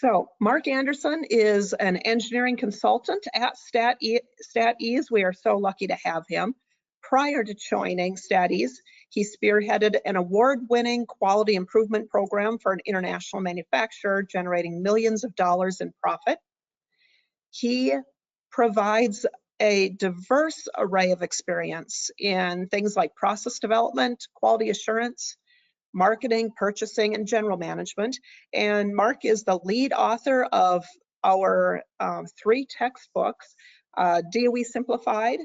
So Mark Anderson is an engineering consultant at Stat-Ease. We are so lucky to have him. Prior to joining Stat-Ease, he spearheaded an award-winning quality improvement program for an international manufacturer, generating millions of dollars in profit. He provides a diverse array of experience in things like process development, quality assurance, marketing, purchasing, and general management. And Mark is the lead author of our 3 textbooks, DOE Simplified,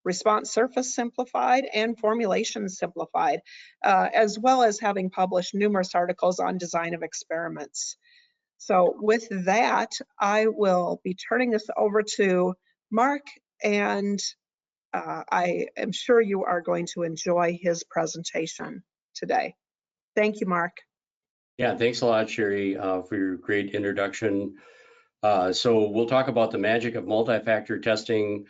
Response Surface Simplified, and Formulation Simplified, as well as having published numerous articles on design of experiments. So with that, I will be turning this over to Mark, and I am sure you are going to enjoy his presentation today. Thank you, Mark. Yeah, thanks a lot, Sherry, for your great introduction. So we'll talk about the magic of multi-factor testing.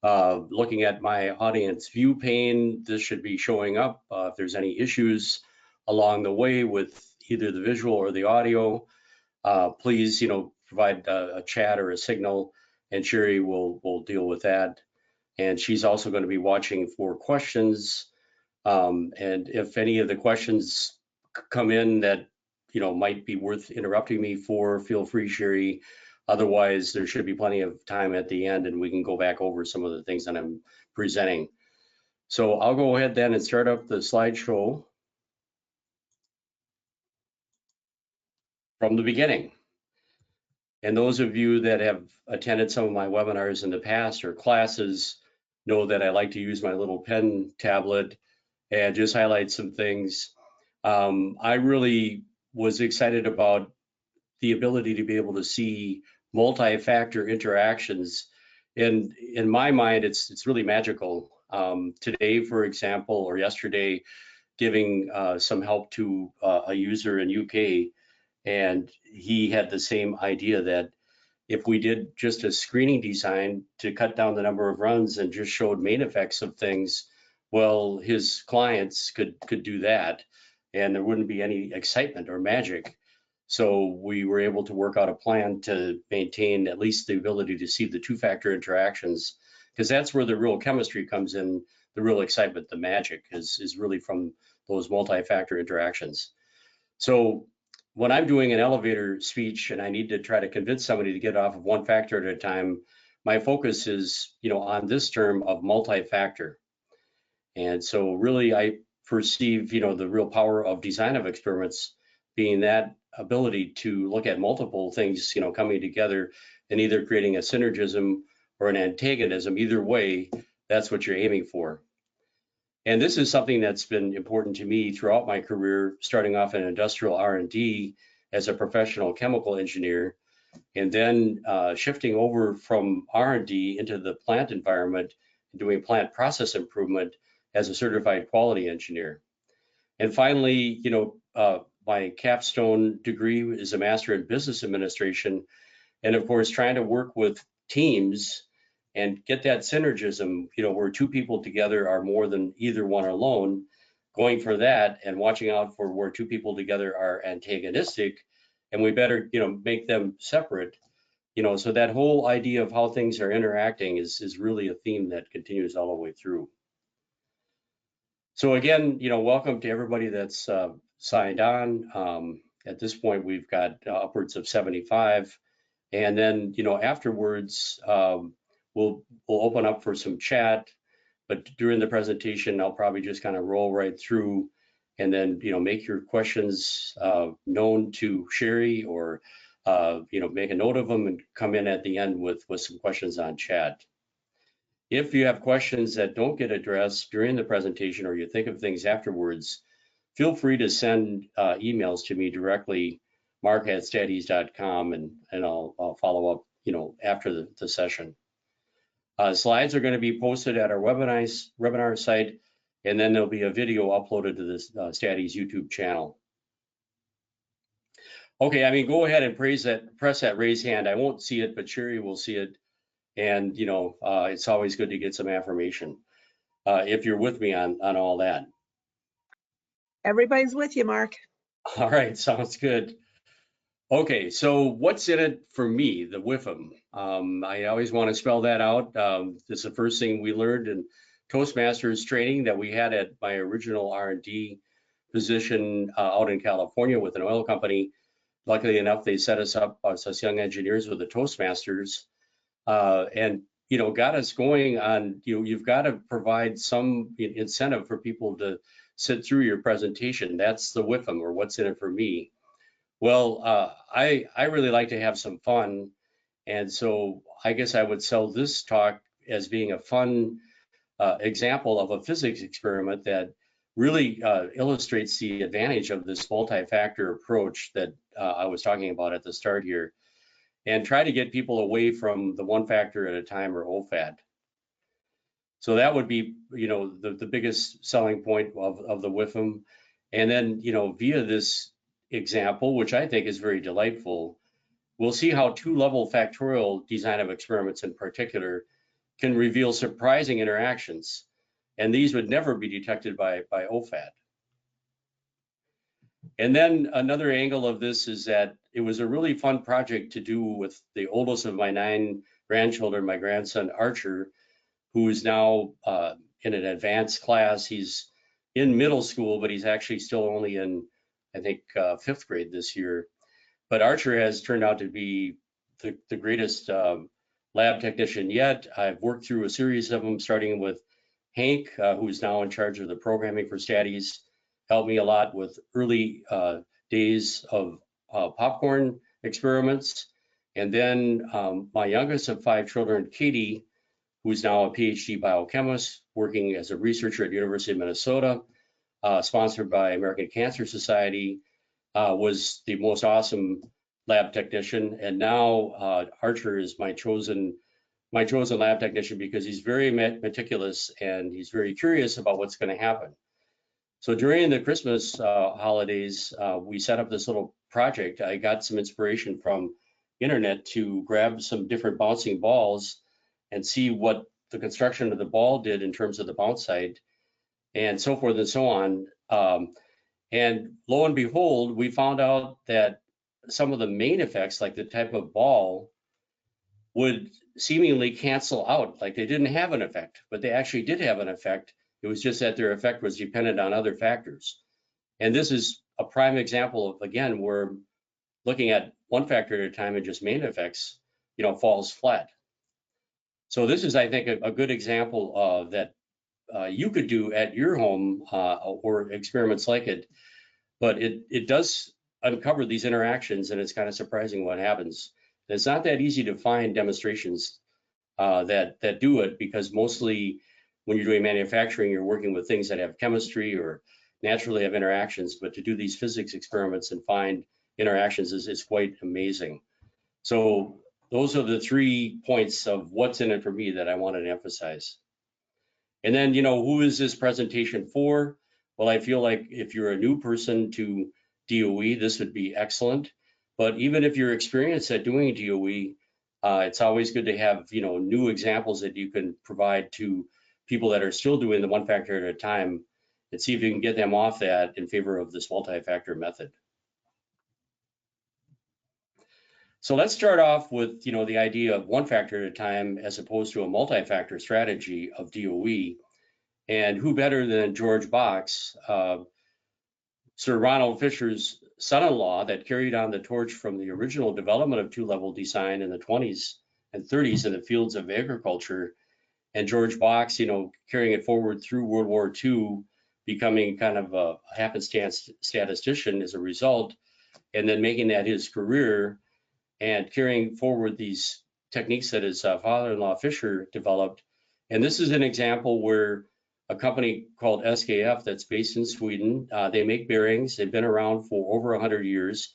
Looking at my audience view pane, this should be showing up. If there's any issues along the way with either the visual or the audio, please, provide a chat or a signal, and Sherry will deal with that. And she's also going to be watching for questions. And if any of the questions come in that might be worth interrupting me for, feel free, Sherry. Otherwise, there should be plenty of time at the end and we can go back over some of the things that I'm presenting. So I'll go ahead then and start up the slideshow from the beginning. And those of you that have attended some of my webinars in the past or classes know that I like to use my little pen tablet and just highlight some things. I really was excited about the ability to be able to see multi-factor interactions. And in my mind, it's really magical. Today, for example, or yesterday, giving some help to a user in UK, and he had the same idea that if we did just a screening design to cut down the number of runs and just showed main effects of things, well, his clients could do that, and there wouldn't be any excitement or magic. So we were able to work out a plan to maintain at least the ability to see the 2-factor interactions, because that's where the real chemistry comes in. The real excitement, the magic is really from those multi-factor interactions. So when I'm doing an elevator speech and I need to try to convince somebody to get off of 1 factor at a time, my focus is, on this term of multi-factor. And so really I perceive, the real power of design of experiments being that ability to look at multiple things, coming together and either creating a synergism or an antagonism. Either way, that's what you're aiming for. And this is something that's been important to me throughout my career, starting off in industrial R&D as a professional chemical engineer, and then shifting over from R&D into the plant environment and doing plant process improvement as a certified quality engineer. And finally, my capstone degree is a master in business administration, and of course, trying to work with teams and get that synergism, where 2 people together are more than either one alone, going for that and watching out for where 2 people together are antagonistic, and we better, make them separate. So that whole idea of how things are interacting is really a theme that continues all the way through. So again, welcome to everybody that's signed on. At this point, we've got upwards of 75. And then, afterwards, we'll open up for some chat. But during the presentation, I'll probably just kind of roll right through and then, make your questions known to Sherry, or, make a note of them and come in at the end with some questions on chat. If you have questions that don't get addressed during the presentation, or you think of things afterwards, feel free to send emails to me directly, mark@statease.com, and I'll follow up, after the session. Slides are going to be posted at our webinar site, and then there'll be a video uploaded to the Stat-Ease YouTube channel. Okay, go ahead and press that raise hand. I won't see it, but Sherry will see it. And, it's always good to get some affirmation if you're with me on all that. Everybody's with you, Mark. All right, sounds good. Okay, so what's in it for me, the WIFM? I always want to spell that out. This is the first thing we learned in Toastmasters training that we had at my original R&D position out in California with an oil company. Luckily enough, they set us up as us young engineers with the Toastmasters, and got us going on. You've got to provide some incentive for people to sit through your presentation. That's the WIFM, or what's in it for me. Well, I really like to have some fun, and so I guess I would sell this talk as being a fun example of a physics experiment that really illustrates the advantage of this multi-factor approach that I was talking about at the start here, and try to get people away from the one factor at a time, or OFAT. So that would be, the biggest selling point of the WIFM. And then, via this example, which I think is very delightful, we'll see how two-level factorial design of experiments in particular can reveal surprising interactions. And these would never be detected by OFAT. And then another angle of this is that it was a really fun project to do with the oldest of my 9 grandchildren, my grandson Archer, who is now in an advanced class. He's in middle school, but he's actually still only in, I think, 5th grade this year. But Archer has turned out to be the greatest lab technician yet. I've worked through a series of them, starting with Hank, who's now in charge of the programming for Stat-Ease, helped me a lot with early days of popcorn experiments. And then my youngest of 5 children, Katie, who's now a PhD biochemist, working as a researcher at the University of Minnesota, sponsored by American Cancer Society, was the most awesome lab technician. And now Archer is my chosen lab technician because he's very meticulous and he's very curious about what's going to happen. So during the Christmas holidays, we set up this little project. I got some inspiration from internet to grab some different bouncing balls and see what the construction of the ball did in terms of the bounce height and so forth and so on. And lo and behold, we found out that some of the main effects, like the type of ball, would seemingly cancel out, like they didn't have an effect, but they actually did have an effect. It was just that their effect was dependent on other factors. And this is a prime example of, again, where looking at one factor at a time and just main effects, falls flat. So this is, I think, a good example that you could do at your home or experiments like it, but it does uncover these interactions, and it's kind of surprising what happens. And it's not that easy to find demonstrations that do it, because mostly when you're doing manufacturing, you're working with things that have chemistry or naturally have interactions, but to do these physics experiments and find interactions is quite amazing. So those are the 3 points of what's in it for me that I wanted to emphasize. And then, who is this presentation for? Well, I feel like if you're a new person to DOE, this would be excellent. But even if you're experienced at doing DOE, it's always good to have, new examples that you can provide to people that are still doing the one factor at a time, and see if you can get them off that in favor of this multi-factor method. So let's start off with, the idea of one factor at a time as opposed to a multi-factor strategy of DOE. And who better than George Box, Sir Ronald Fisher's son-in-law, that carried on the torch from the original development of two-level design in the 20s and 30s in the fields of agriculture. And George Box, carrying it forward through World War II, becoming kind of a happenstance statistician as a result, and then making that his career and carrying forward these techniques that his father-in-law Fisher developed. And this is an example where a company called SKF that's based in Sweden, they make bearings. They've been around for over 100 years.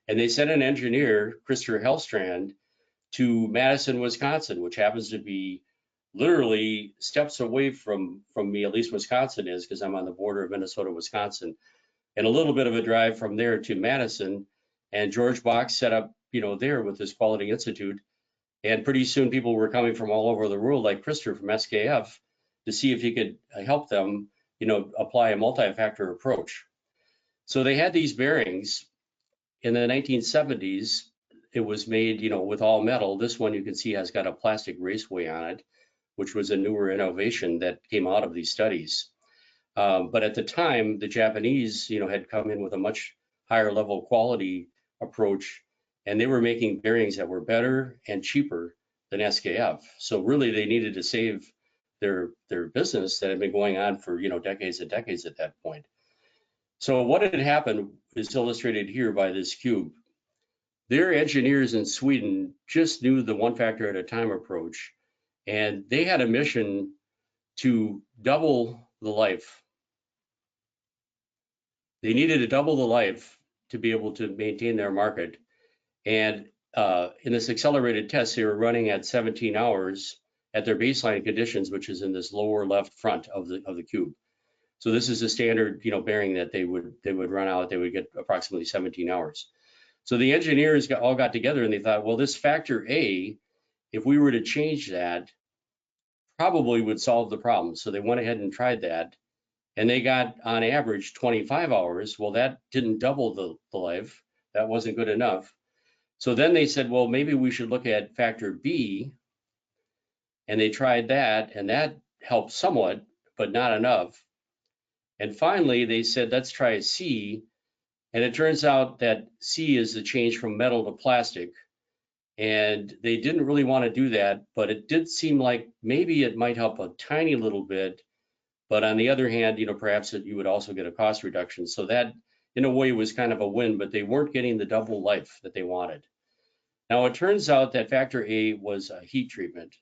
And they sent an engineer, Christopher Hellstrand, to Madison, Wisconsin, which happens to be literally steps away from me, at least Wisconsin is, because I'm on the border of Minnesota, Wisconsin, and a little bit of a drive from there to Madison. And George Box set up, there with this Quality Institute. And pretty soon people were coming from all over the world, like Christopher from SKF, to see if he could help them, apply a multi-factor approach. So they had these bearings, in the 1970s, it was made, with all metal. This one you can see has got a plastic raceway on it, which was a newer innovation that came out of these studies. But at the time, the Japanese, had come in with a much higher level quality approach, and they were making bearings that were better and cheaper than SKF. So really, they needed to save their business that had been going on for decades and decades at that point. So what had happened is illustrated here by this cube. Their engineers in Sweden just knew the one factor at a time approach, and they had a mission to double the life. They needed to double the life to be able to maintain their market. And in this accelerated test, they were running at 17 hours at their baseline conditions, which is in this lower left front of the cube. So this is a standard, bearing that they would run out. They would get approximately 17 hours. So the engineers all got together and they thought, well, this factor A, if we were to change that, probably would solve the problem. So they went ahead and tried that, and they got on average 25 hours. Well, that didn't double the life. That wasn't good enough. So then they said, well, maybe we should look at factor B, and they tried that, and that helped somewhat, but not enough. And finally, they said, let's try C. And it turns out that C is the change from metal to plastic. And they didn't really want to do that, but it did seem like maybe it might help a tiny little bit. But on the other hand, perhaps you would also get a cost reduction. So that, in a way, was kind of a win, but they weren't getting the double life that they wanted. Now, it turns out that factor A was a heat treatment.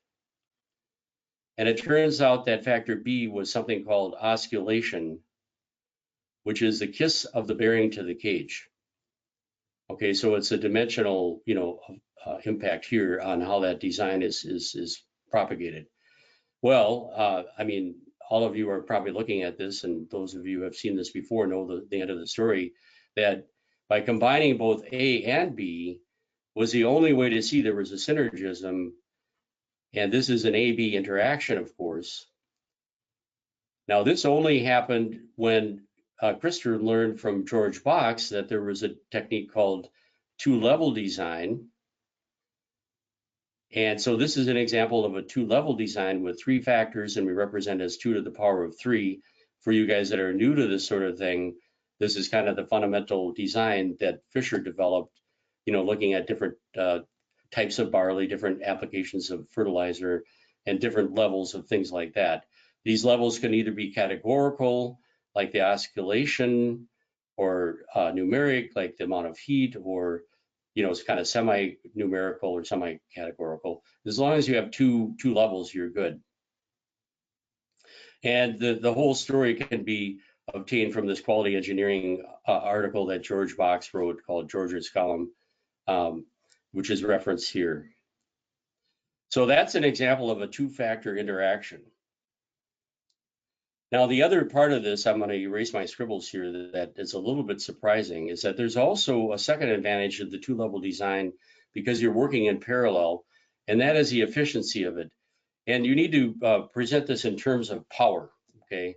And it turns out that factor B was something called osculation, which is the kiss of the bearing to the cage. Okay, so it's a dimensional, impact here on how that design is propagated. Well, I mean, all of you are probably looking at this, and those of you who have seen this before know the end of the story, that by combining both A and B was the only way to see there was a synergism. And this is an A-B interaction, of course. Now, this only happened when Christopher learned from George Box that there was a technique called two-level design. And so this is an example of a two-level design with three factors, and we represent as 2 to the power of 3. For you guys that are new to this sort of thing, this is kind of the fundamental design that Fisher developed, looking at different types of barley, different applications of fertilizer, and different levels of things like that. These levels can either be categorical, like the oscillation, or numeric, like the amount of heat, or it's kind of semi-numerical or semi-categorical. As long as you have two levels, you're good. And the whole story can be obtained from this quality engineering article that George Box wrote called George's Column, which is referenced here. So that's an example of a two-factor interaction. Now, the other part of this, I'm going to erase my scribbles here, that is a little bit surprising, is that there's also a second advantage of the two-level design because you're working in parallel, and that is the efficiency of it. And you need to present this in terms of power, okay?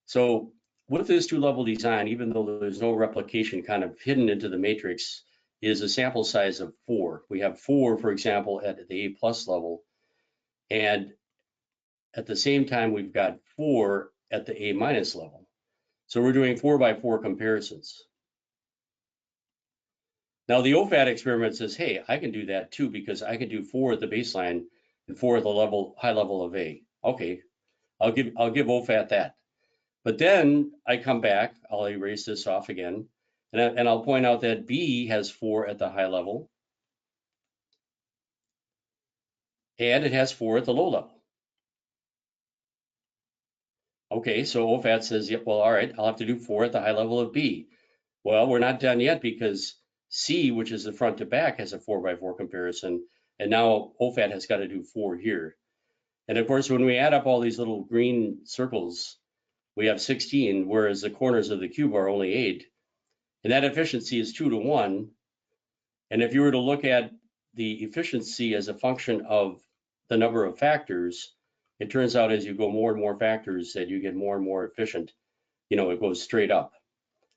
So with this two-level design, even though there's no replication kind of hidden into the matrix, is a sample size of 4. We have 4, for example, at the A+ level, and at the same time, we've got 4 at the A- level. So we're doing 4x4 comparisons. Now the OFAT experiment says, hey, I can do that too, because I can do 4 at the baseline and 4 at the high level of A. Okay, I'll give OFAT that. But then I come back, I'll erase this off again, and I'll point out that B has 4 at the high level, and it has 4 at the low level. Okay, so OFAT says, yep, well, all right, I'll have to do 4 at the high level of B. Well, we're not done yet because C, which is the front to back, has a 4x4 comparison, and now OFAT has got to do 4 here. And of course, when we add up all these little green circles, we have 16, whereas the corners of the cube are only 8. And that efficiency is 2 to 1. And if you were to look at the efficiency as a function of the number of factors, it turns out as you go more and more factors that you get more and more efficient. It goes straight up.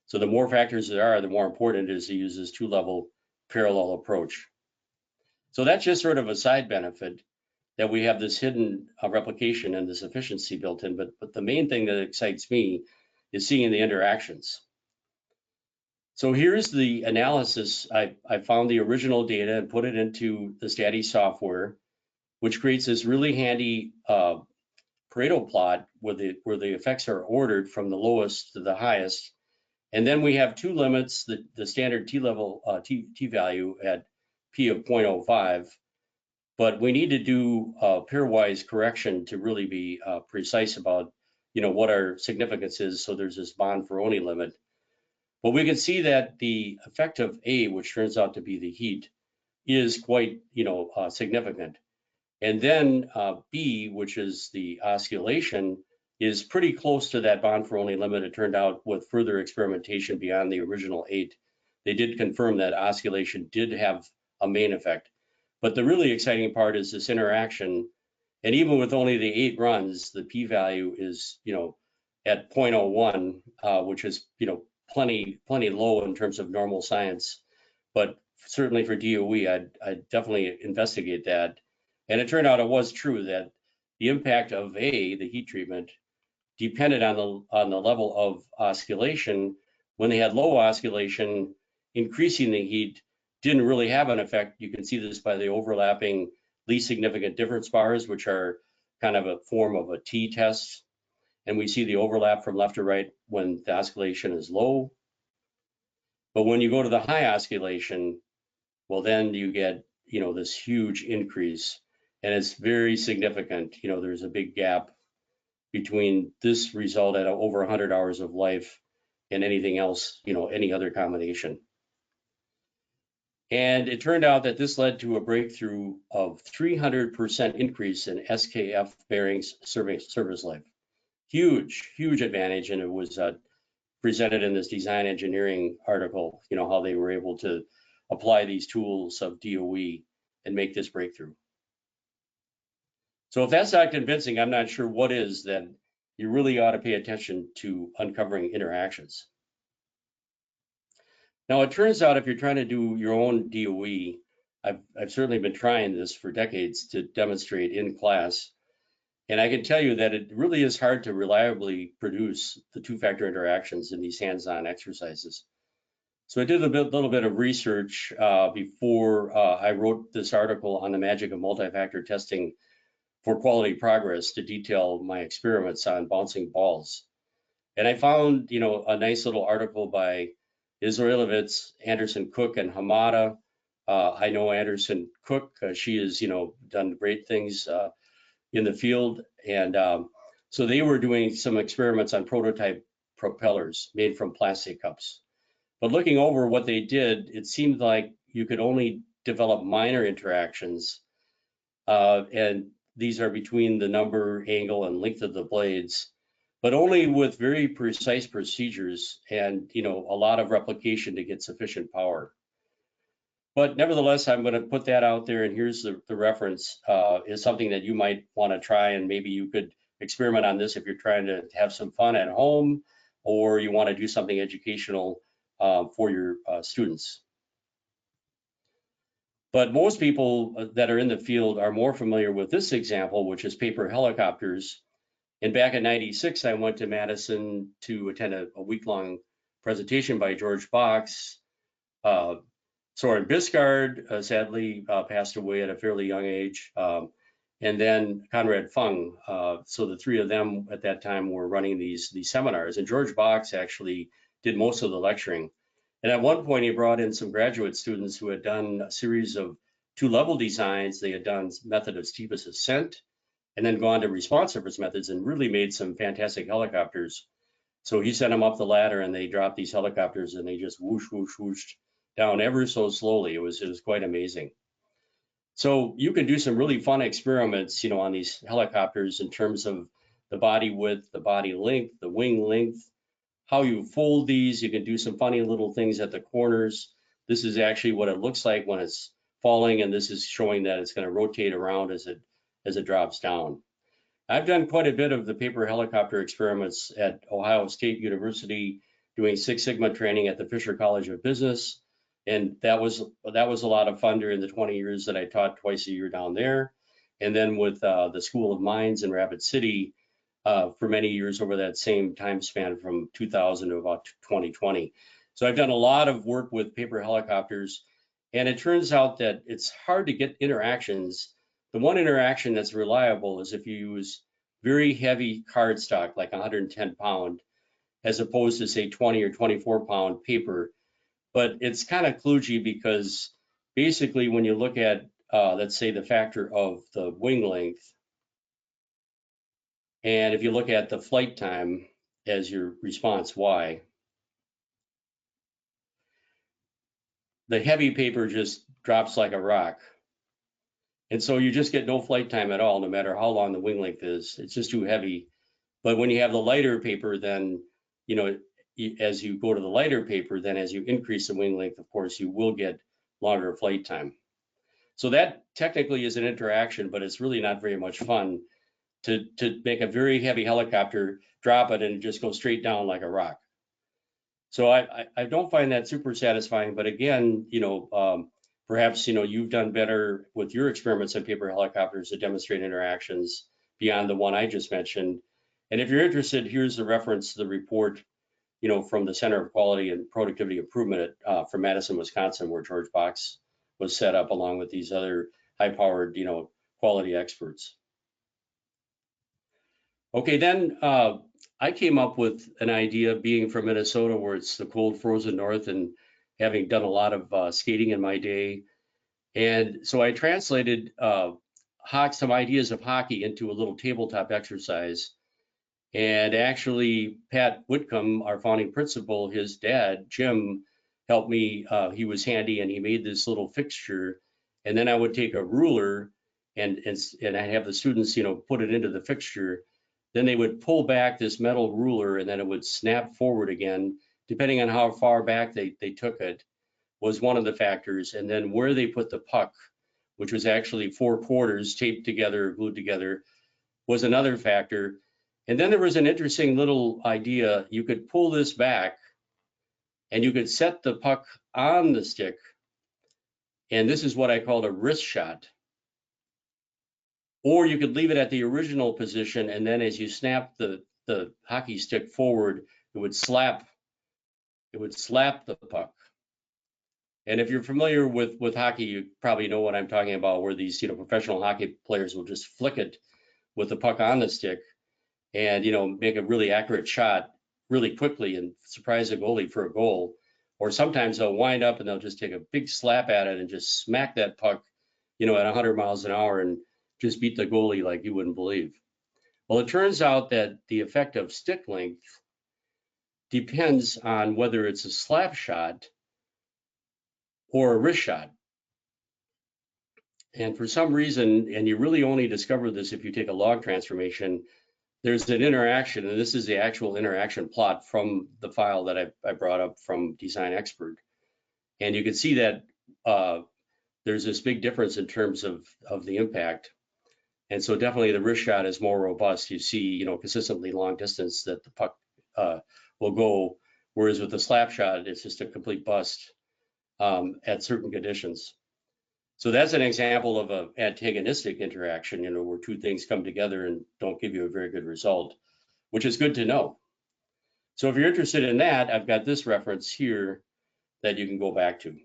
So the more factors there are, the more important it is to use this two-level parallel approach. So that's just sort of a side benefit that we have this hidden replication and this efficiency built in. But the main thing that excites me is seeing the interactions. So here's the analysis. I found the original data and put it into the Stat-Ease software, which creates this really handy Pareto plot where the effects are ordered from the lowest to the highest. And then we have two limits, the standard t-level t-value at p of 0.05, but we need to do a pairwise correction to really be precise about what our significance is. So there's this Bonferroni limit. But we can see that the effect of A, which turns out to be the heat, is quite significant. And then B, which is the oscillation, is pretty close to that Bonferroni limit. It turned out with further experimentation beyond the original 8, they did confirm that oscillation did have a main effect. But the really exciting part is this interaction. And even with only the 8 runs, the p-value is, at 0.01, which is, plenty low in terms of normal science. But certainly for DOE, I'd definitely investigate that. And it turned out it was true that the impact of A, the heat treatment, depended on the level of oscillation. When they had low oscillation, increasing the heat didn't really have an effect. You can see this by the overlapping least significant difference bars, which are kind of a form of a t-test. And we see the overlap from left to right when the oscillation is low. But when you go to the high oscillation, well, then you get, this huge increase. And it's very significant. There's a big gap between this result at over 100 hours of life and anything else, any other combination. And it turned out that this led to a breakthrough of 300% increase in SKF bearings service life. Huge advantage. And it was presented in this design engineering article, how they were able to apply these tools of DOE and make this breakthrough. So if that's not convincing, I'm not sure what is. Then you really ought to pay attention to uncovering interactions. Now, it turns out if you're trying to do your own DOE, I've certainly been trying this for decades to demonstrate in class. And I can tell you that it really is hard to reliably produce the two-factor interactions in these hands-on exercises. So I did a little bit of research before I wrote this article on the magic of multi-factor testing for quality progress to detail my experiments on bouncing balls. And I found, a nice little article by Israelovitz, Anderson Cook, and Hamada. I know Anderson Cook. She has, done great things in the field. And so they were doing some experiments on prototype propellers made from plastic cups. But looking over what they did, it seemed like you could only develop minor interactions. And these are between the number, angle, and length of the blades, but only with very precise procedures and, a lot of replication to get sufficient power. But nevertheless, I'm going to put that out there, and here's the reference. Is something that you might want to try, and maybe you could experiment on this if you're trying to have some fun at home, or you want to do something educational for your students. But most people that are in the field are more familiar with this example, which is paper helicopters. And back in '96, I went to Madison to attend a week-long presentation by George Box. Soren Biscard sadly passed away at a fairly young age. And then Conrad Fung. So the three of them at that time were running these seminars. And George Box actually did most of the lecturing. And at one point, he brought in some graduate students who had done a series of two-level designs. They had done method of steepest ascent and then gone to response surface methods and really made some fantastic helicopters. So he sent them up the ladder and they dropped these helicopters and they just whoosh, whoosh, whooshed down ever so slowly. It was quite amazing. So you can do some really fun experiments, on these helicopters in terms of the body width, the body length, the wing length, how you fold these. You can do some funny little things at the corners. This is actually what it looks like when it's falling, and this is showing that it's going to rotate around as it drops down. I've done quite a bit of the paper helicopter experiments at Ohio State University doing Six Sigma training at the Fisher College of Business. And that was a lot of fun during the 20 years that I taught twice a year down there. And then with the School of Mines in Rapid City for many years over that same time span from 2000 to about 2020. So I've done a lot of work with paper helicopters, and it turns out that it's hard to get interactions. The one interaction that's reliable is if you use very heavy cardstock, like 110 pound, as opposed to say 20 or 24 pound paper. But it's kind of kludgy because basically when you look at, let's say, the factor of the wing length, and if you look at the flight time as your response Y, the heavy paper just drops like a rock. And so you just get no flight time at all, no matter how long the wing length is. It's just too heavy. But when you have the lighter paper, then, you know, as you go to the lighter paper, then as you increase the wing length, of course, you will get longer flight time. So that technically is an interaction, but it's really not very much fun to make a very heavy helicopter, drop it, and just go straight down like a rock. So I don't find that super satisfying. But again, you know, perhaps, you know, you've done better with your experiments on paper helicopters to demonstrate interactions beyond the one I just mentioned. And if you're interested, here's the reference to the report, you know, from the Center of Quality and Productivity Improvement from Madison, Wisconsin, where George Box was set up along with these other high-powered, you know, quality experts. Okay, then I came up with an idea, being from Minnesota, where it's the cold, frozen north, and having done a lot of skating in my day. And so I translated some ideas of hockey into a little tabletop exercise. And actually, Pat Whitcomb, our founding principal, his dad, Jim, helped me. He was handy, and he made this little fixture. And then I would take a ruler and I have the students, you know, put it into the fixture. Then they would pull back this metal ruler, and then it would snap forward again, depending on how far back they took it, was one of the factors. And then where they put the puck, which was actually 4 quarters taped together, glued together, was another factor. And then there was an interesting little idea. You could pull this back, and you could set the puck on the stick. And this is what I called a wrist shot. Or you could leave it at the original position, and then as you snap the hockey stick forward, it would slap the puck. And if you're familiar with hockey, you probably know what I'm talking about, where these, you know, professional hockey players will just flick it with the puck on the stick and, you know, make a really accurate shot really quickly and surprise the goalie for a goal. Or sometimes they'll wind up and they'll just take a big slap at it and just smack that puck, you know, at 100 miles an hour and just beat the goalie like you wouldn't believe. Well, it turns out that the effect of stick length depends on whether it's a slap shot or a wrist shot. And for some reason, and you really only discover this if you take a log transformation, there's an interaction, and this is the actual interaction plot from the file that I brought up from Design Expert. And you can see that there's this big difference in terms of the impact. And so definitely the wrist shot is more robust. You see, you know, consistently long distance that the puck will go, whereas with the slap shot, it's just a complete bust at certain conditions. So that's an example of an antagonistic interaction, you know, where two things come together and don't give you a very good result, which is good to know. So if you're interested in that, I've got this reference here that you can go back to.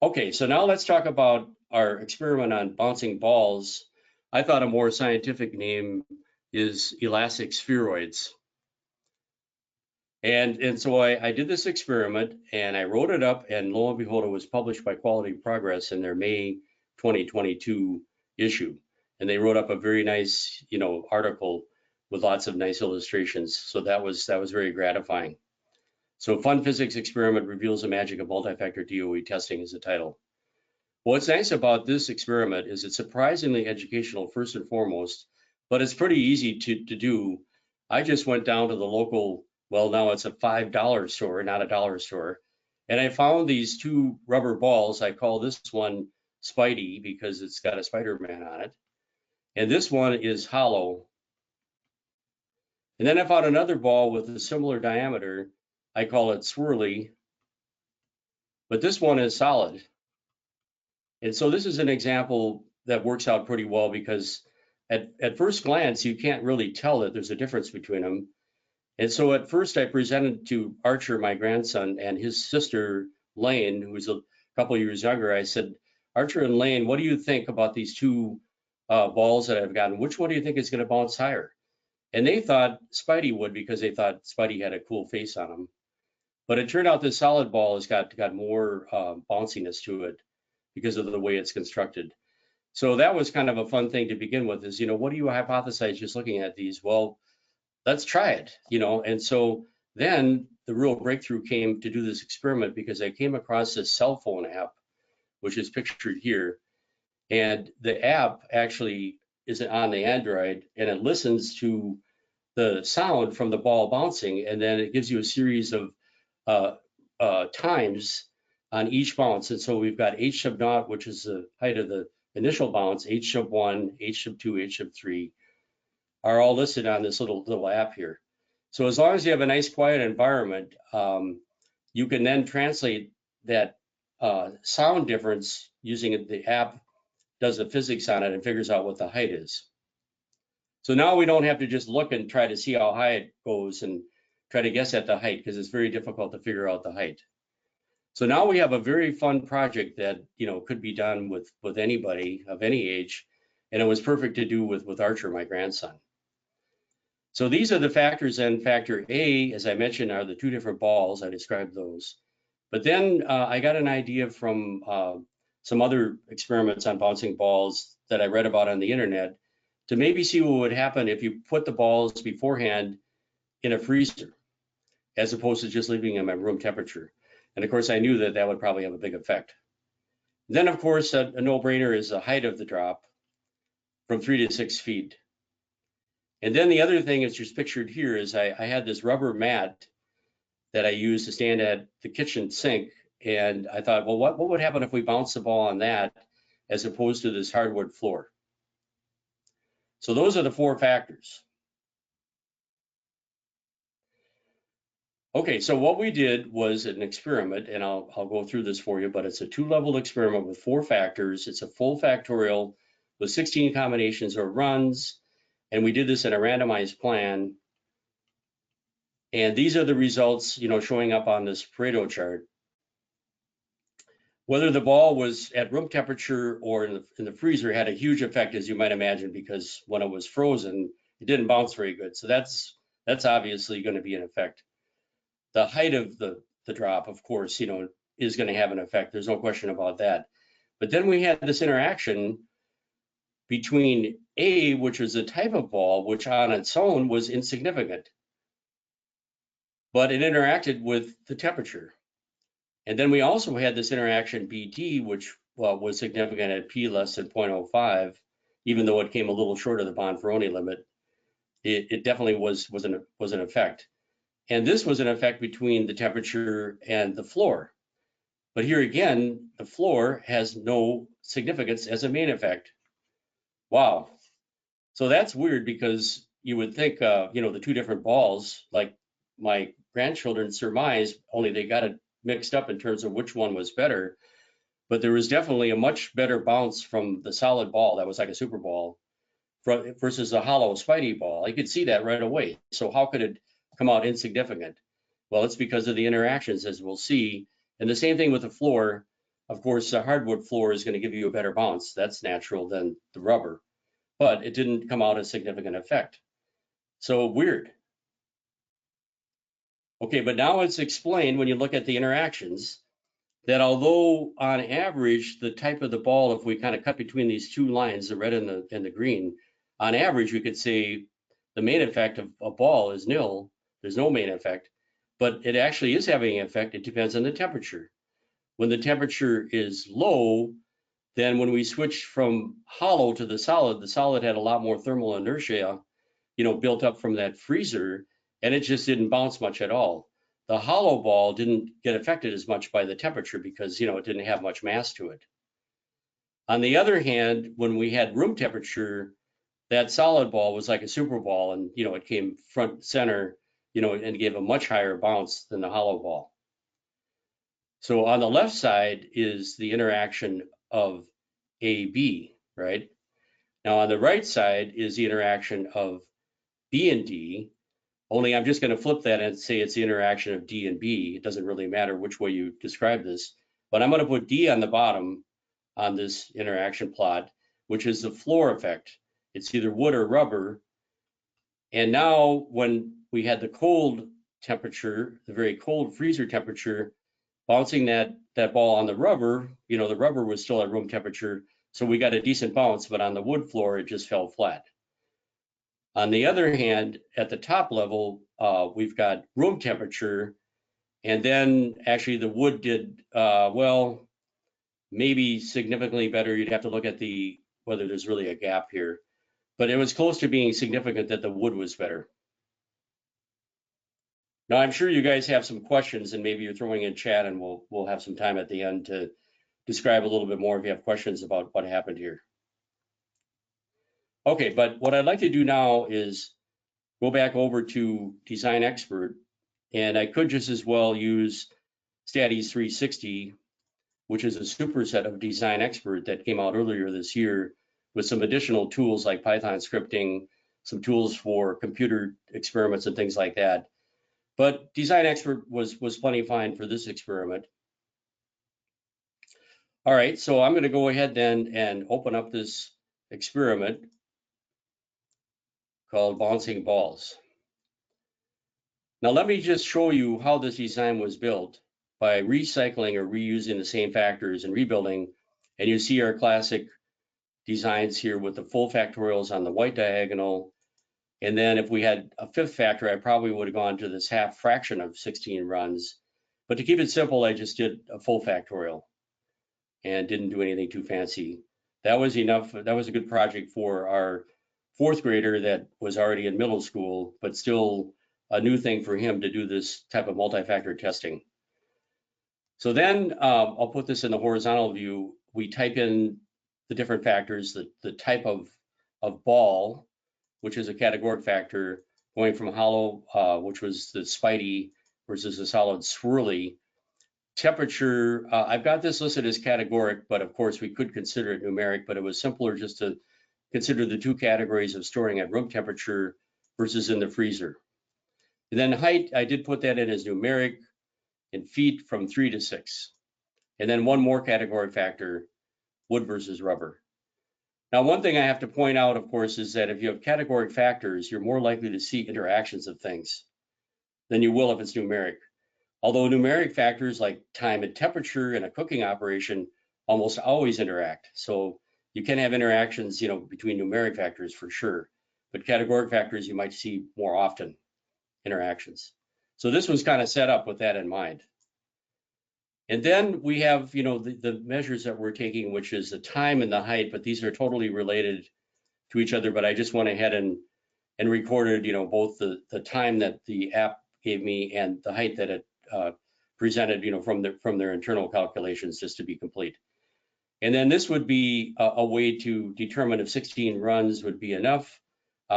Okay, so now let's talk about our experiment on bouncing balls. I thought a more scientific name is elastic spheroids. And so I did this experiment and I wrote it up, and lo and behold, it was published by Quality Progress in their May 2022 issue. And they wrote up a very nice, you know, article with lots of nice illustrations. So that was very gratifying. So Fun Physics Experiment Reveals the Magic of Multifactor DOE Testing is the title. What's nice about this experiment is it's surprisingly educational first and foremost, but it's pretty easy to do. I just went down to the local, well, now it's a $5 store, not a dollar store. And I found these 2 rubber balls. I call this one Spidey because it's got a Spider-Man on it. And this one is hollow. And then I found another ball with a similar diameter. I call it swirly, but this one is solid. And so this is an example that works out pretty well because at first glance, you can't really tell that there's a difference between them. And so at first I presented to Archer, my grandson, and his sister, Lane, who was a couple years younger. I said, Archer and Lane, what do you think about these two balls that I've gotten? Which one do you think is going to bounce higher? And they thought Spidey would because they thought Spidey had a cool face on him. But it turned out this solid ball has got more bounciness to it because of the way it's constructed. So that was kind of a fun thing to begin with is, what do you hypothesize just looking at these? Well, let's try it, And so then the real breakthrough came to do this experiment because I came across this cell phone app, which is pictured here. And the app actually is on the Android, and it listens to the sound from the ball bouncing, and then it gives you a series of times on each bounce. And so we've got h sub naught, which is the height of the initial bounce, h sub 1, h sub 2, h sub 3 are all listed on this little app here. So as long as you have a nice quiet environment, you can then translate that sound difference using the app, does the physics on it and figures out what the height is. So now we don't have to just look and try to see how high it goes and try to guess at the height because it's very difficult to figure out the height. So now we have a very fun project that could be done with anybody of any age, and it was perfect to do with Archer, my grandson. So these are the factors, and factor A, as I mentioned, are the two different balls. I described those. But then I got an idea from some other experiments on bouncing balls that I read about on the internet to maybe see what would happen if you put the balls beforehand in a freezer, as opposed to just leaving them at room temperature. And of course, I knew that would probably have a big effect. Then, of course, a no-brainer is the height of the drop from 3 to 6 feet. And then the other thing is just pictured here is I had this rubber mat that I used to stand at the kitchen sink. And I thought, well, what would happen if we bounce the ball on that as opposed to this hardwood floor? So those are the 4 factors. Okay, so what we did was an experiment, and I'll go through this for you, but it's a 2-level experiment with 4 factors. It's a full factorial with 16 combinations or runs. And we did this in a randomized plan. And these are the results, showing up on this Pareto chart. Whether the ball was at room temperature or in the freezer had a huge effect, as you might imagine, because when it was frozen, it didn't bounce very good. So that's obviously going to be an effect. The height of the drop, of course, is going to have an effect. There's no question about that. But then we had this interaction between A, which was a type of ball, which on its own was insignificant, but it interacted with the temperature. And then we also had this interaction BD, which was significant at P less than 0.05, even though it came a little short of the Bonferroni limit. It definitely was an effect. And this was an effect between the temperature and the floor. But here again, the floor has no significance as a main effect. Wow. So that's weird because you would think, the 2 different balls, like my grandchildren surmised, only they got it mixed up in terms of which one was better. But there was definitely a much better bounce from the solid ball that was like a super ball versus the hollow Spidey ball. You could see that right away. So how could it come out insignificant? Well, it's because of the interactions, as we'll see. And the same thing with the floor. Of course, the hardwood floor is going to give you a better bounce. That's natural than the rubber. But it didn't come out a significant effect. So weird. Okay, but now it's explained when you look at the interactions that although on average, the type of the ball, if we kind of cut between these 2 lines, the red and the green, on average, we could say the main effect of a ball is nil. There's no main effect, but it actually is having an effect. It depends on the temperature. When the temperature is low, then when we switched from hollow to the solid had a lot more thermal inertia, built up from that freezer, and it just didn't bounce much at all. The hollow ball didn't get affected as much by the temperature because, it didn't have much mass to it. On the other hand, when we had room temperature, that solid ball was like a super ball, and it came front center, and gave a much higher bounce than the hollow ball. So on the left side is the interaction of AB, right? Now on the right side is the interaction of B and D, only I'm just going to flip that and say it's the interaction of D and B. It doesn't really matter which way you describe this, but I'm going to put D on the bottom on this interaction plot, which is the floor effect. It's either wood or rubber. And now when we had the cold temperature, the very cold freezer temperature, bouncing that ball on the rubber, the rubber was still at room temperature, so we got a decent bounce, but on the wood floor, it just fell flat. On the other hand, at the top level, we've got room temperature, and then actually the wood did, well, maybe significantly better. You'd have to look at whether there's really a gap here, but it was close to being significant that the wood was better. Now, I'm sure you guys have some questions, and maybe you're throwing in chat, and we'll have some time at the end to describe a little bit more if you have questions about what happened here. Okay, but what I'd like to do now is go back over to Design Expert, and I could just as well use Stat-Ease 360, which is a superset of Design Expert that came out earlier this year with some additional tools like Python scripting, some tools for computer experiments and things like that. But Design Expert was plenty fine for this experiment. All right, so I'm going to go ahead then and open up this experiment called Bouncing Balls. Now let me just show you how this design was built by recycling or reusing the same factors and rebuilding. And you see our classic designs here with the full factorials on the white diagonal. And then if we had a fifth factor, I probably would have gone to this half fraction of 16 runs. But to keep it simple, I just did a full factorial and didn't do anything too fancy. That was enough. That was a good project for our fourth grader that was already in middle school, but still a new thing for him to do this type of multi-factor testing. So then I'll put this in the horizontal view. We type in the different factors, the type of ball, which is a categoric factor, going from hollow, which was the spidey, versus the solid swirly. Temperature, I've got this listed as categoric, but of course we could consider it numeric, but it was simpler just to consider the two categories of storing at room temperature versus in the freezer. And then height, I did put that in as numeric, in feet from 3 to 6. And then one more category factor, wood versus rubber. Now, one thing I have to point out, of course, is that if you have categoric factors, you're more likely to see interactions of things than you will if it's numeric. Although numeric factors like time and temperature in a cooking operation almost always interact. So you can have interactions, between numeric factors for sure, but categoric factors you might see more often interactions. So this was kind of set up with that in mind. And then we have, the measures that we're taking, which is the time and the height, but these are totally related to each other. But I just went ahead and recorded, both the time that the app gave me and the height that it presented, from their internal calculations, just to be complete. And then this would be a way to determine if 16 runs would be enough.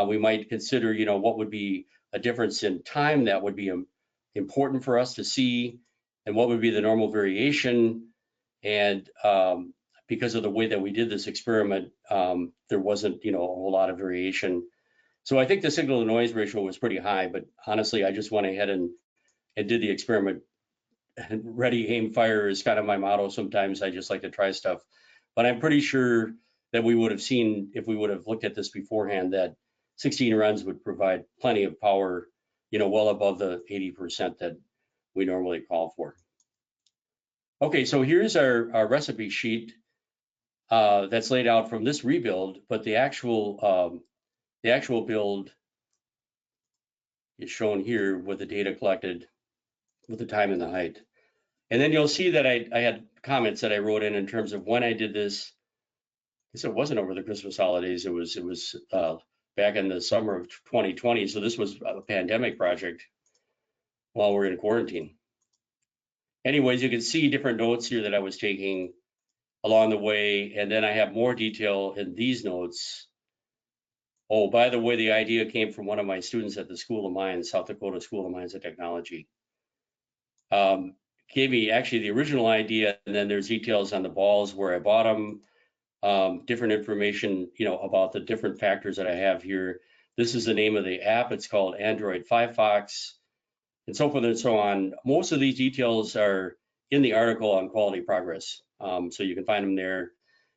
We might consider, what would be a difference in time that would be important for us to see, and what would be the normal variation. And because of the way that we did this experiment, there wasn't, a whole lot of variation. So I think the signal to noise ratio was pretty high, but honestly, I just went ahead and did the experiment. Ready, aim, fire is kind of my motto. Sometimes I just like to try stuff, but I'm pretty sure that we would have seen, if we would have looked at this beforehand, that 16 runs would provide plenty of power, well above the 80% that we normally call for. Okay, so here's our recipe sheet that's laid out from this rebuild, but the actual build is shown here with the data collected with the time and the height. And then you'll see that I had comments that I wrote in terms of when I did this. I guess it wasn't over the Christmas holidays. It was back in the summer of 2020. So this was a pandemic project while we're in quarantine. Anyways, you can see different notes here that I was taking along the way. And then I have more detail in these notes Oh, by the way, the idea came from one of my students at the School of Mines, South Dakota School of Mines and Technology. Gave me actually the original idea, and then there's details on the balls, where I bought them, different information, about the different factors that I have here. This is the name of the app. It's called Android Firefox, and so forth and so on. Most of these details are in the article on quality progress, so you can find them there.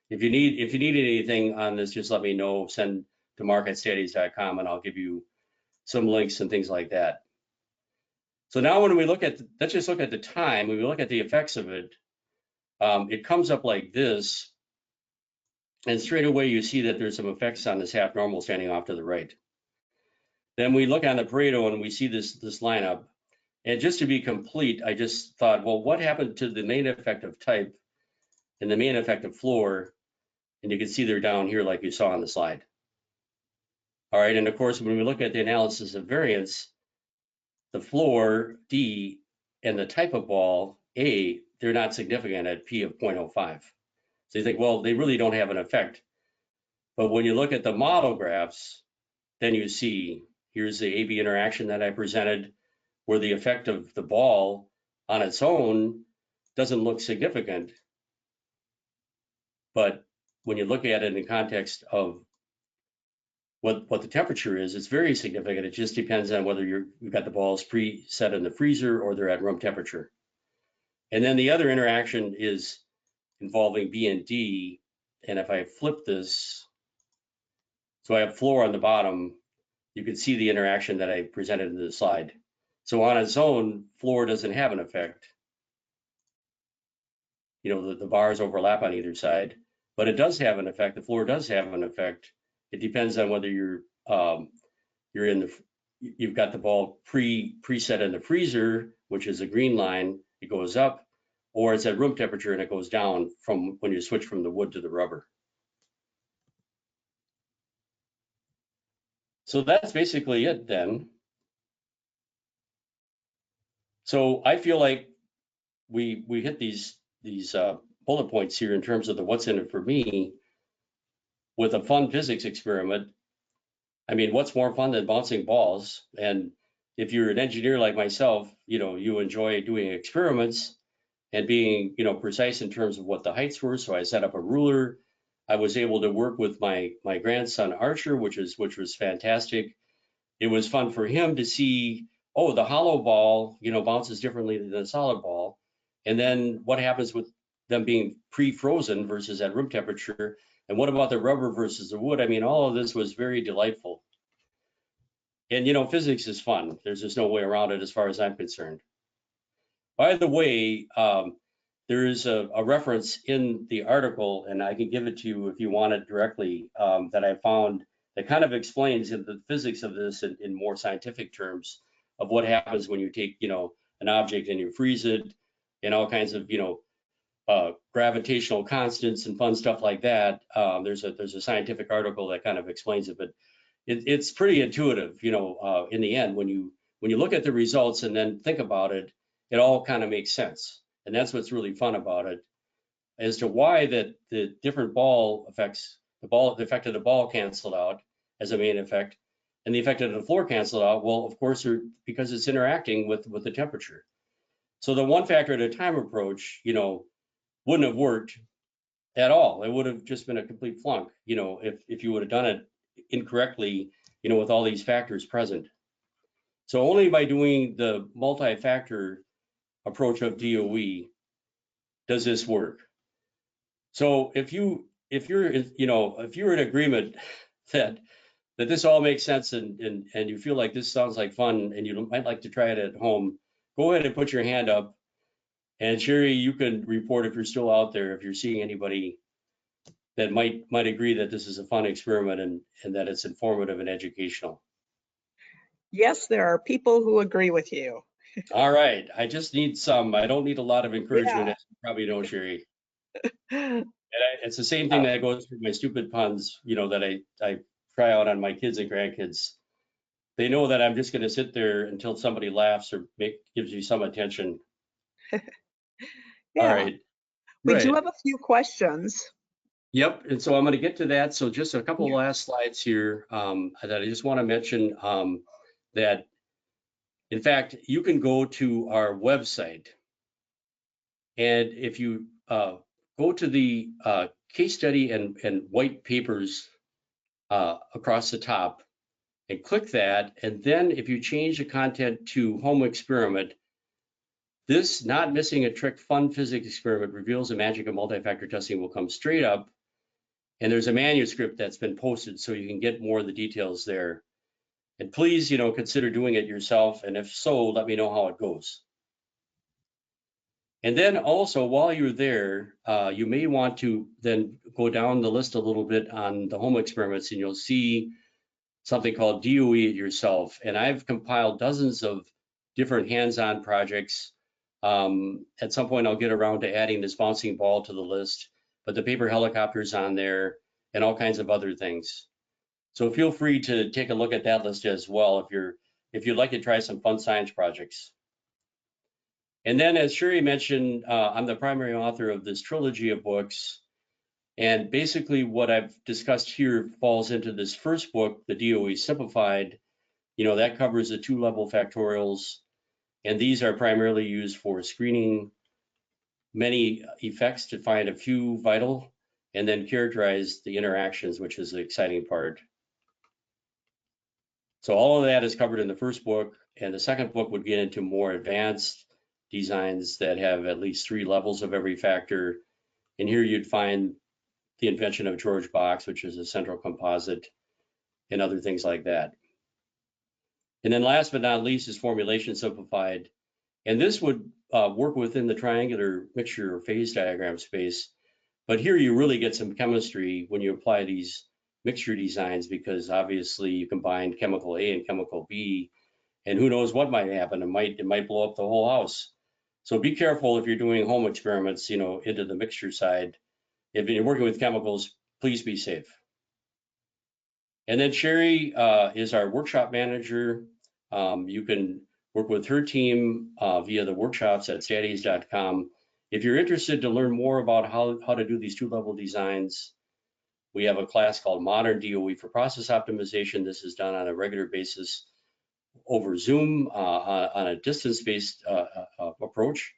If you need anything on this, just let me know. Send to mark@statease.com, and I'll give you some links and things like that. So now when we look at, let's just look at the time, when we look at the effects of it, it comes up like this. And straight away, you see that there's some effects on this half normal standing off to the right. Then we look on the Pareto and we see this lineup. And just to be complete, I just thought, well, what happened to the main effective type and the main effective floor? And you can see they're down here like you saw on the slide. All right, and of course, when we look at the analysis of variance, the floor, D, and the type of ball, A, they're not significant at P of 0.05. So you think, well, they really don't have an effect. But when you look at the model graphs, then you see, here's the AB interaction that I presented, where the effect of the ball on its own doesn't look significant. But when you look at it in context of what the temperature is, it's very significant. It just depends on whether you've got the balls pre-set in the freezer or they're at room temperature. And then the other interaction is involving B and D. And if I flip this, so I have floor on the bottom, you can see the interaction that I presented in the slide. So on its own, floor doesn't have an effect. The bars overlap on either side, but it does have an effect. The floor does have an effect. It depends on whether you've got the ball preset in the freezer, which is a green line, it goes up, or it's at room temperature and it goes down from when you switch from the wood to the rubber. So that's basically it then. So I feel like we hit these bullet points here in terms of the what's in it for me with a fun physics experiment. I mean, what's more fun than bouncing balls? And if you're an engineer like myself, you enjoy doing experiments and being, precise in terms of what the heights were. So I set up a ruler. I was able to work with my grandson Archer, which was fantastic. It was fun for him to see, oh, the hollow ball, bounces differently than the solid ball. And then what happens with them being pre-frozen versus at room temperature? And what about the rubber versus the wood? I mean, all of this was very delightful. And, physics is fun. There's just no way around it as far as I'm concerned. By the way, there is a reference in the article, and I can give it to you if you want it directly, that I found that kind of explains the physics of this in more scientific terms of what happens when you take, an object and you freeze it, and all kinds of, gravitational constants and fun stuff like that. There's a scientific article that kind of explains it, but it's pretty intuitive, in the end, when you look at the results and then think about it, it all kind of makes sense. And that's what's really fun about it, as to why that the different ball effects, the effect of the ball canceled out as a main effect, and the effect of the floor canceled out. Well, of course, because it's interacting with the temperature. So the one factor at a time approach, wouldn't have worked at all. It would have just been a complete flunk, if you would have done it incorrectly, with all these factors present. So only by doing the multi-factor approach of DOE does this work. So if you're in agreement that this all makes sense and you feel like this sounds like fun and you might like to try it at home, go ahead and put your hand up. And Sherry, you can report if you're still out there, if you're seeing anybody that might agree that this is a fun experiment and that it's informative and educational. Yes, there are people who agree with you. All right, I just need some. I don't need a lot of encouragement, as you probably know, Sherry. And it's the same thing that goes through my stupid puns, that I try out on my kids and grandkids. They know that I'm just going to sit there until somebody laughs or gives you some attention. Yeah. All right. We do have a few questions. Yep, and so I'm going to get to that. So just a couple of last slides here that I just want to mention that, in fact, you can go to our website, and if you go to the case study and white papers across the top and click that, and then if you change the content to home experiment, this not missing a trick fun physics experiment reveals the magic of multi-factor testing will come straight up. And there's a manuscript that's been posted so you can get more of the details there. And please, consider doing it yourself. And if so, let me know how it goes. And then also while you're there, you may want to then go down the list a little bit on the home experiments, and you'll see something called DOE it yourself. And I've compiled dozens of different hands-on projects. At some point, I'll get around to adding this bouncing ball to the list, but the paper helicopter's on there and all kinds of other things. So feel free to take a look at that list as well if you'd like to try some fun science projects. And then, as Sherry mentioned, I'm the primary author of this trilogy of books. And basically what I've discussed here falls into this first book, the DOE Simplified. That covers the 2-level factorials. And these are primarily used for screening many effects to find a few vital and then characterize the interactions, which is the exciting part. So all of that is covered in the first book, and the second book would get into more advanced designs that have at least 3 levels of every factor. And here you'd find the invention of George Box, which is a central composite, and other things like that. And then last but not least is formulation simplified. And this would work within the triangular mixture or phase diagram space. But here you really get some chemistry when you apply these mixture designs, because obviously you combine chemical A and chemical B, and who knows what might happen. It might blow up the whole house. So be careful if you're doing home experiments, into the mixture side. If you're working with chemicals, please be safe. And then Sherry is our workshop manager. You can work with her team via the workshops at Stat-Ease.com. If you're interested to learn more about how to do these 2-level designs, we have a class called Modern DOE for Process Optimization. This is done on a regular basis over Zoom on a distance-based approach.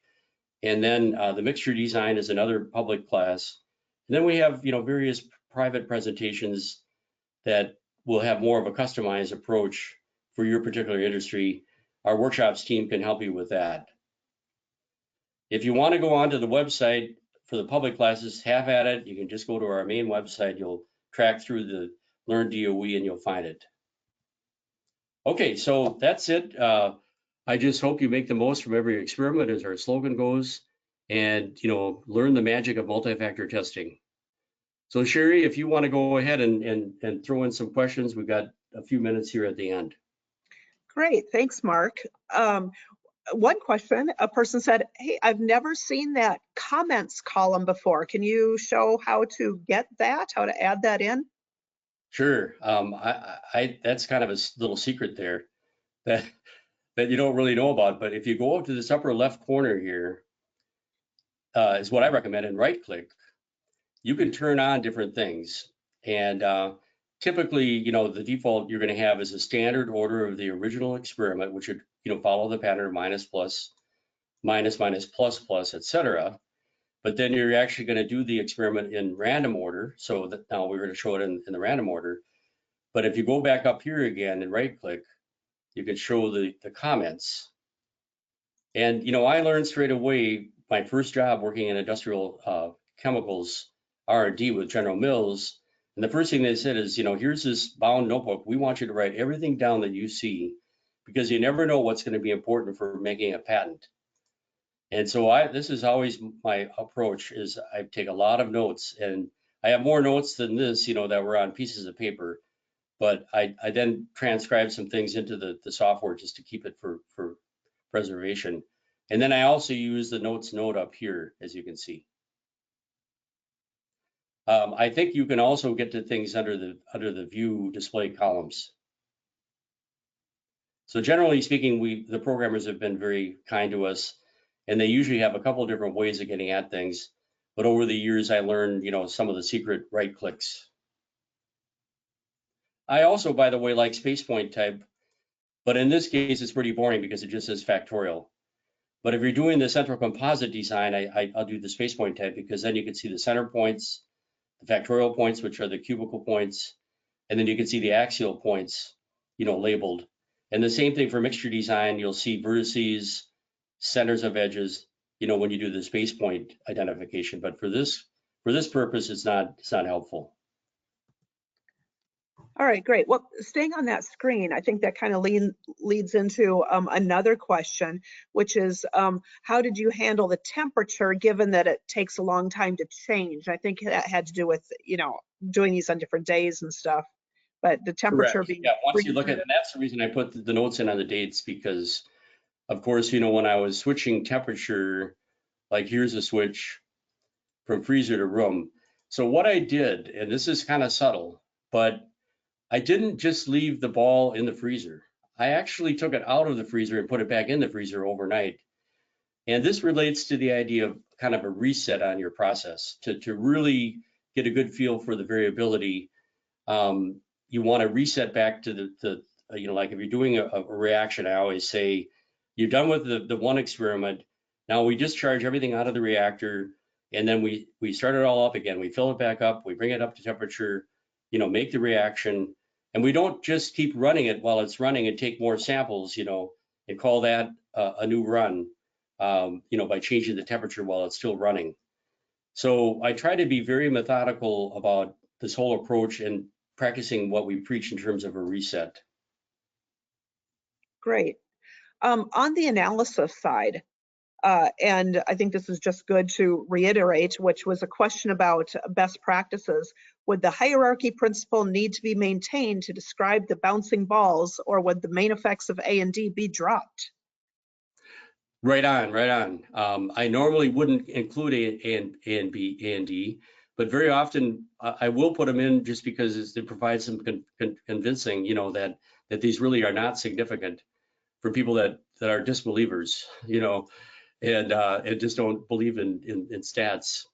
And then the mixture design is another public class. And then we have, various private presentations that will have more of a customized approach for your particular industry. Our workshops team can help you with that. If you want to go onto the website for the public classes, have at it. You can just go to our main website. You'll track through the Learn DOE and you'll find it. Okay, so that's it. I just hope you make the most from every experiment, as our slogan goes, and learn the magic of multi-factor testing. So Sherry, if you want to go ahead and throw in some questions, we've got a few minutes here at the end. Great, thanks, Mark. One question, a person said, hey, I've never seen that comments column before. Can you show how to get that, how to add that in? Sure. That's kind of a little secret there that you don't really know about. But if you go up to this upper left corner here, is what I recommend, and right click, you can turn on different things. And typically, the default you're going to have is a standard order of the original experiment, which would, follow the pattern of minus, plus, minus, minus, plus, plus, etc. But then you're actually going to do the experiment in random order. So that now we're going to show it in the random order. But if you go back up here again and right click, you can show the comments. And, I learned straight away, my first job working in industrial chemicals R&D with General Mills. And the first thing they said is, here's this bound notebook. We want you to write everything down that you see, because you never know what's going to be important for making a patent. And so this is always my approach, is I take a lot of notes, and I have more notes than this, that were on pieces of paper, but I then transcribe some things into the software just to keep it for preservation. And then I also use the notes node up here, as you can see. I think you can also get to things under the view display columns. So generally speaking, the programmers have been very kind to us, and they usually have a couple of different ways of getting at things. but over the years I learned, some of the secret right clicks. I also, by the way, like space point type, but in this case it's pretty boring because it just says factorial. But if you're doing the central composite design, I'll do the space point type, because then you can see the center points, the factorial points, which are the cubical points, and then you can see the axial points, labeled. And the same thing for mixture design, you'll see vertices, centers of edges, when you do the space point identification. But for this purpose, it's not helpful. All right, great. Well, staying on that screen, I think that kind of leads into another question, which is how did you handle the temperature, given that it takes a long time to change? I think that had to do with, doing these on different days and stuff, but the temperature Correct. being. Yeah, once you look at it, that's the reason I put the notes in on the dates, because of course, when I was switching temperature, like here's a switch from freezer to room. So what I did, and this is kind of subtle, but I didn't just leave the ball in the freezer. I actually took it out of the freezer and put it back in the freezer overnight. And this relates to the idea of kind of a reset on your process to really get a good feel for the variability. You want to reset back to the like if you're doing a reaction, I always say, you're done with the one experiment. Now we discharge everything out of the reactor, and then we start it all up again. We fill it back up, we bring it up to temperature, make the reaction, and we don't just keep running it while it's running and take more samples, and call that a new run, by changing the temperature while it's still running. So I try to be very methodical about this whole approach and practicing what we preach in terms of a reset. Great. On the analysis side, and I think this is just good to reiterate, which was a question about best practices. Would the hierarchy principle need to be maintained to describe the bouncing balls, or would the main effects of A and D be dropped? Right on. I normally wouldn't include A and D, but very often I will put them in just because it provides some convincing, that these really are not significant for people that are disbelievers, and just don't believe in stats.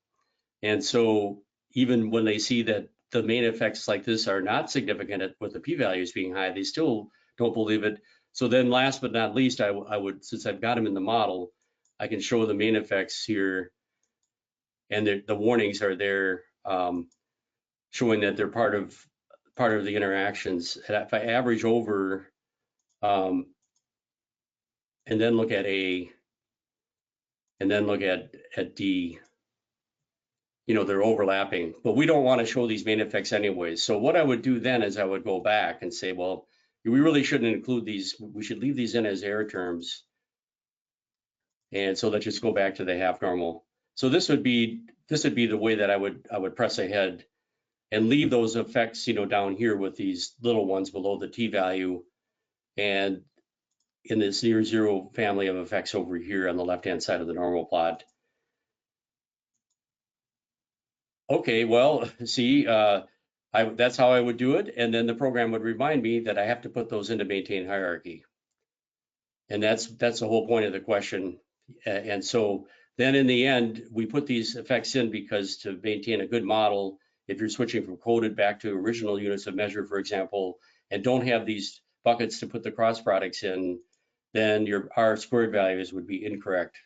And so even when they see that the main effects like this are not significant with the p-values being high, they still don't believe it. So then last but not least, I would, since I've got them in the model, I can show the main effects here, and the warnings are there, showing that they're part of the interactions. And if I average over, and then look at A, and then look at D, they're overlapping, but we don't want to show these main effects anyways. So what I would do then is I would go back and say, well, we really shouldn't include these. We should leave these in as error terms. And so let's just go back to the half normal. So this would be the way that I would press ahead and leave those effects, down here with these little ones below the t-value, and in this near zero family of effects over here on the left-hand side of the normal plot. Okay, well, see, that's how I would do it, and then the program would remind me that I have to put those in to maintain hierarchy. And that's the whole point of the question. And so then in the end, we put these effects in because to maintain a good model, if you're switching from coded back to original units of measure, for example, and don't have these buckets to put the cross products in, then your R-squared values would be incorrect.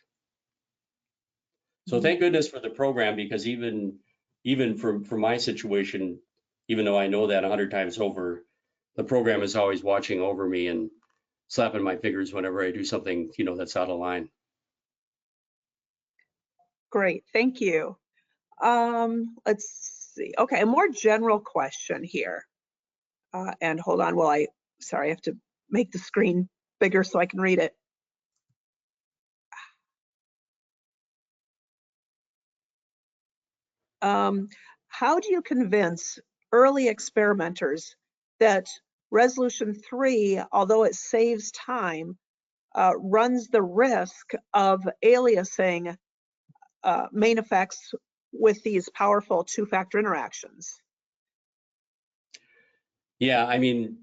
So thank goodness for the program, because even for my situation, even though I know that 100 times over, the program is always watching over me and slapping my fingers whenever I do something, that's out of line. Great, thank you. Let's see. Okay, a more general question here. And hold on while I have to make the screen bigger so I can read it. How do you convince early experimenters that resolution 3, although it saves time, runs the risk of aliasing main effects with these powerful two-factor interactions? Yeah, I mean,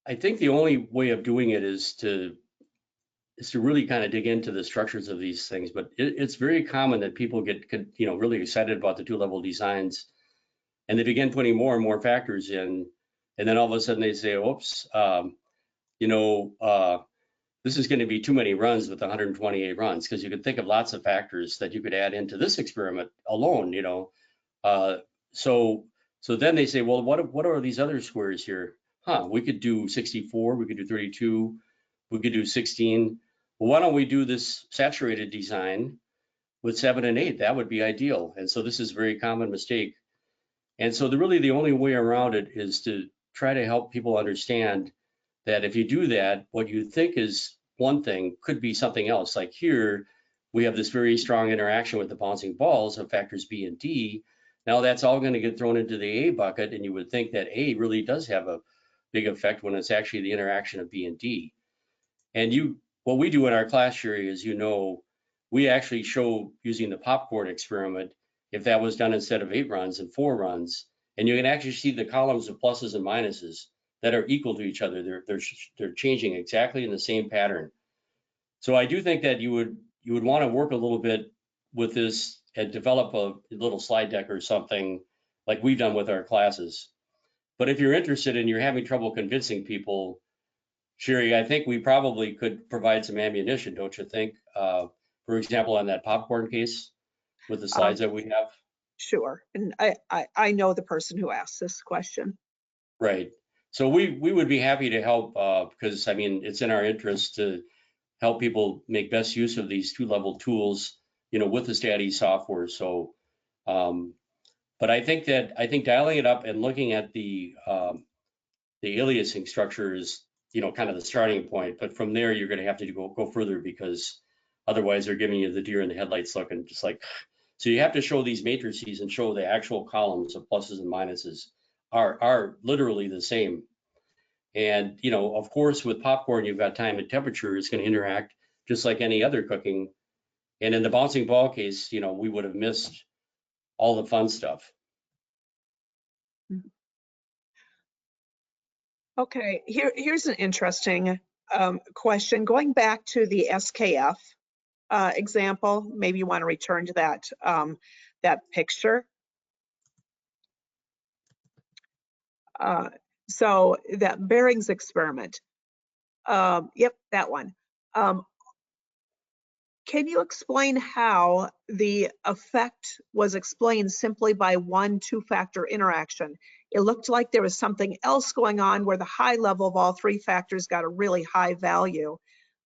I think the only way of doing it is to is to really kind of dig into the structures of these things. But it's very common that people get, you know, really excited about the two-level designs, and they begin putting more and more factors in, and then all of a sudden they say, oops, you know, this is going to be too many runs with 128 runs, because you could think of lots of factors that you could add into this experiment alone, you know. So then they say, well, what are these other squares here? We could do 64, we could do 32, we could do 16. Well, why don't we do this saturated design with 7 and 8? That would be ideal. And so this is a very common mistake. And so really the only way around it is to try to help people understand that if you do that, what you think is one thing could be something else. Like here, we have this very strong interaction with the bouncing balls of factors B and D. Now that's all going to get thrown into the A bucket, and you would think that A really does have a big effect when it's actually the interaction of B and D. And what we do in our class, Sherry, is, you know, we actually show using the popcorn experiment, if that was done instead of 8 runs and 4 runs, and you can actually see the columns of pluses and minuses that are equal to each other. They're changing exactly in the same pattern. So I do think that you would want to work a little bit with this and develop a little slide deck or something like we've done with our classes. But if you're interested and you're having trouble convincing people, Sherry, I think we probably could provide some ammunition, don't you think? For example, on that popcorn case with the slides that we have. Sure. And I know the person who asked this question. Right. So we would be happy to help, because I mean, it's in our interest to help people make best use of these two-level tools, you know, with the Stat-Ease software. So, but I think dialing it up and looking at the aliasing structure is, you know, kind of the starting point. But from there, you're going to have to go further, because otherwise they're giving you the deer in the headlights look, and just like, so you have to show these matrices and show the actual columns of pluses and minuses are literally the same. And, you know, of course, with popcorn, you've got time and temperature. It's going to interact just like any other cooking. And in the bouncing ball case, you know, we would have missed all the fun stuff. Okay, here's an interesting question. Going back to the SKF example, maybe you want to return to that picture. So that bearings experiment. Yep, that one. Can you explain how the effect was explained simply by one two-factor interaction? It looked like there was something else going on where the high level of all 3 factors got a really high value.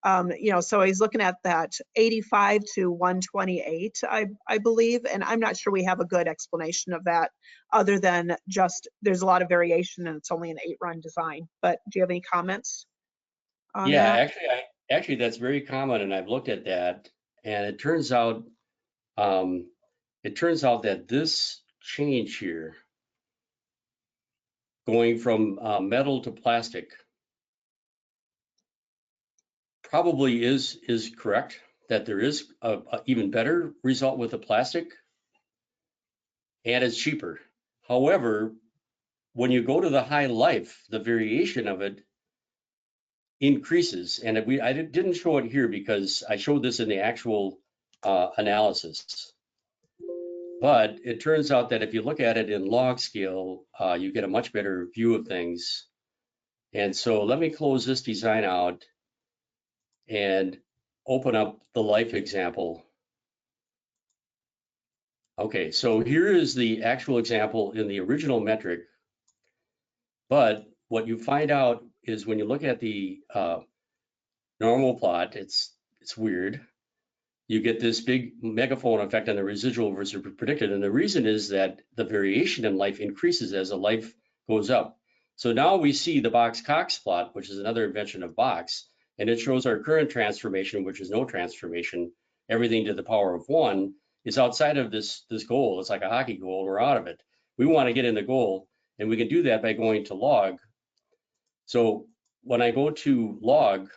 You know, so he's looking at that 85 to 128, I believe, and I'm not sure we have a good explanation of that other than just there's a lot of variation and it's only an 8-run design. But do you have any comments on that? Actually, that's very common, and I've looked at that, and it turns out that this change here, going from metal to plastic, probably is correct, that there is a even better result with the plastic, and it's cheaper. However, when you go to the high life, the variation of it increases. And I didn't show it here because I showed this in the actual analysis. But it turns out that if you look at it in log scale, you get a much better view of things. And so let me close this design out and open up the life example. Okay, so here is the actual example in the original metric. But what you find out is when you look at the normal plot, it's weird. You get this big megaphone effect on the residual versus predicted. And the reason is that the variation in life increases as the life goes up. So now we see the Box-Cox plot, which is another invention of Box, and it shows our current transformation, which is no transformation. Everything to the power of 1 is outside of this goal. It's like a hockey goal. We're out of it. We want to get in the goal, and we can do that by going to log. So when I go to log,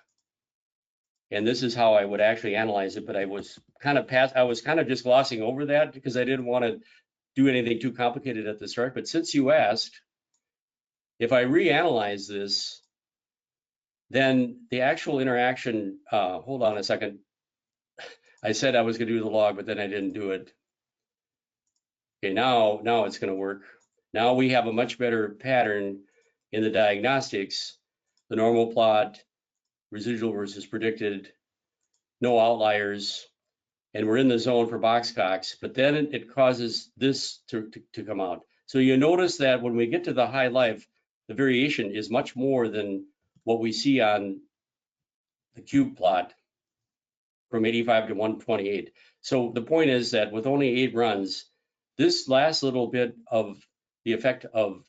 and this is how I would actually analyze it, but I was kind of just glossing over that because I didn't want to do anything too complicated at the start. But since you asked, if I reanalyze this, then the actual interaction, hold on a second. I said I was going to do the log, but then I didn't do it. Okay, now it's going to work. Now we have a much better pattern in the diagnostics, the normal plot, residual versus predicted, no outliers, and we're in the zone for Boxcox, but then it causes this to come out. So you notice that when we get to the high life, the variation is much more than what we see on the cube plot from 85 to 128. So the point is that with only 8 runs, this last little bit of the effect of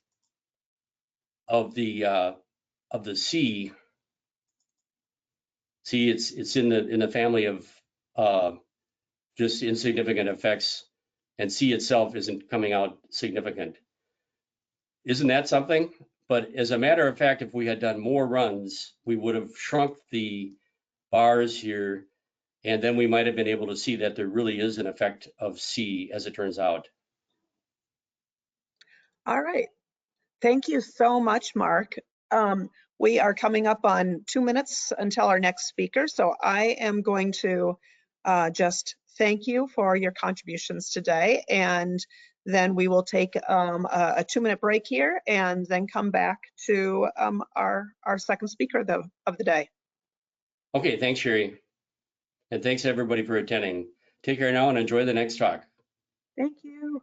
the C, it's in the family of just insignificant effects, and C itself isn't coming out significant. Isn't that something? But as a matter of fact, if we had done more runs, we would have shrunk the bars here, and then we might have been able to see that there really is an effect of C, as it turns out. All right. Thank you so much, Mark. We are coming up on 2 minutes until our next speaker, so I am going to just thank you for your contributions today, and then we will take a 2-minute break here and then come back to our second speaker of the day. Okay, thanks, Sherry. And thanks everybody for attending. Take care now and enjoy the next talk. Thank you.